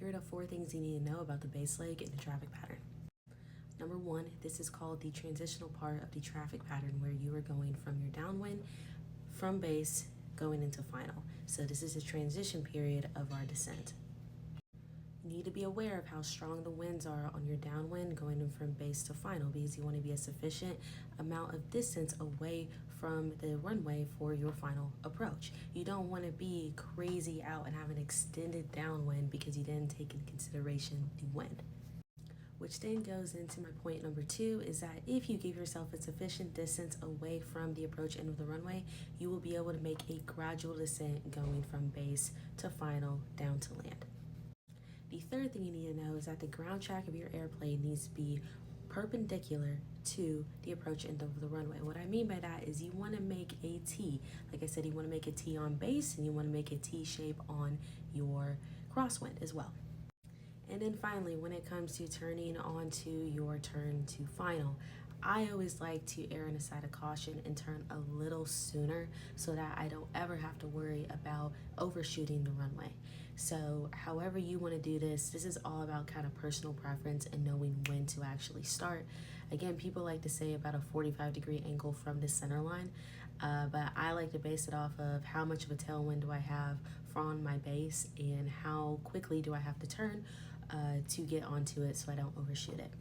Here are the 4 things you need to know about the base leg and the traffic pattern. Number 1, this is called the transitional part of the traffic pattern where you are going from your downwind from base going into final. So this is a transition period of our descent. You need to be aware of how strong the winds are on your downwind going from base to final because you want to be a sufficient amount of distance away from the runway for your final approach. You don't want to be crazy out and have an extended downwind because you didn't take into consideration the wind. Which then goes into my point number 2 is that if you give yourself a sufficient distance away from the approach end of the runway, you will be able to make a gradual descent going from base to final down to land. The third thing you need to know is that the ground track of your airplane needs to be perpendicular to the approach end of the runway. What I mean by that is you want to make a T. Like I said, you want to make a T on base and you want to make a T shape on your crosswind as well. And then finally, when it comes to turning onto your turn to final, I always like to err on the side of caution and turn a little sooner so that I don't ever have to worry about overshooting the runway. So however you want to do this is all about kind of personal preference and knowing when to actually start. Again, people like to say about a 45-degree angle from the center line, but I like to base it off of how much of a tailwind do I have from my base and how quickly do I have to turn to get onto it so I don't overshoot it.